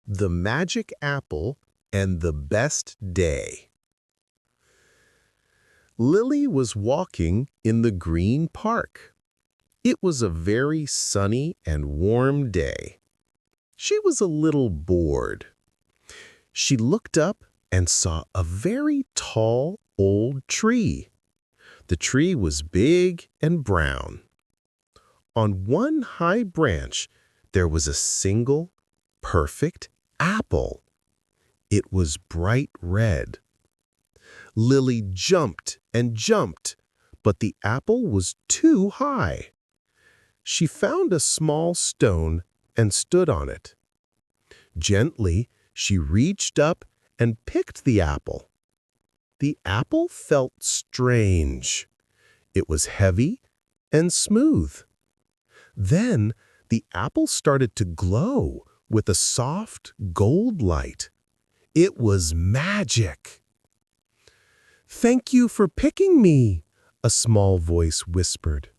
The Magic Apple and the Best Day. Lily was walking in the green park. It was a very sunny and warm day. She was a little bored. She looked up and saw a very tall old tree. The tree was big and brown. On one high branch, there was a single, perfect apple. It was bright red. Lily jumped and jumped, but the apple was too high. She found a small stone and stood on it. Gently, she reached up and picked the apple. The apple felt strange. It was heavy and smooth. Then the apple started to glow with a soft gold light. It was magic. "Thank you for picking me," a small voice whispered.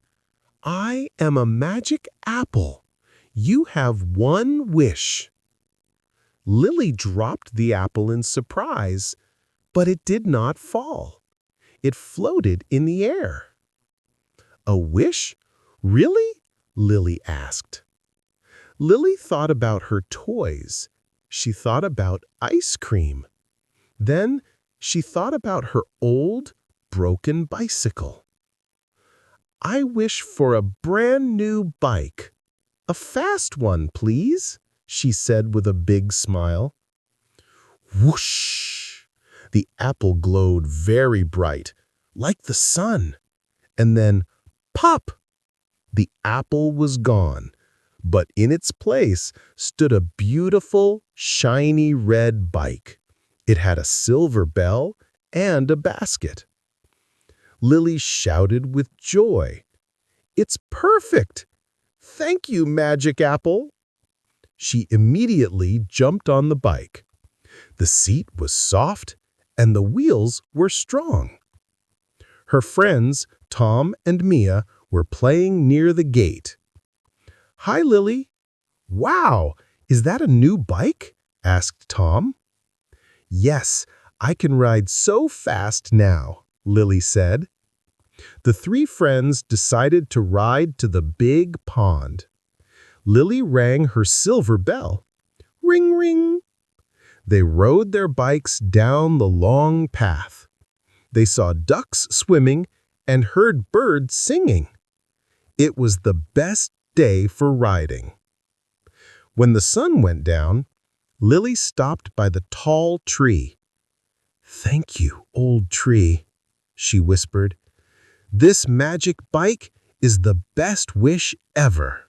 "I am a magic apple. You have one wish." Lily dropped the apple in surprise, but it did not fall. It floated in the air. "A wish? Really?" Lily asked. Lily thought about her toys. She thought about ice cream. Then she thought about her old, broken bicycle. "I wish for a brand new bike. A fast one, please," she said with a big smile. Whoosh! The apple glowed very bright, like the sun. And then, pop! The apple was gone, but in its place stood a beautiful, shiny red bike. It had a silver bell and a basket. Lily shouted with joy. "It's perfect! Thank you, Magic Apple!" She immediately jumped on the bike. The seat was soft and the wheels were strong. Her friends, Tom and Mia, were playing near the gate. "Hi, Lily." "Wow, is that a new bike?" asked Tom. "Yes, I can ride so fast now," Lily said. The three friends decided to ride to the big pond. Lily rang her silver bell. Ring, ring. They rode their bikes down the long path. They saw ducks swimming and heard birds singing. It was the best day for riding. When the sun went down, Lily stopped by the tall tree. "Thank you, old tree," she whispered. "This magic bike is the best wish ever."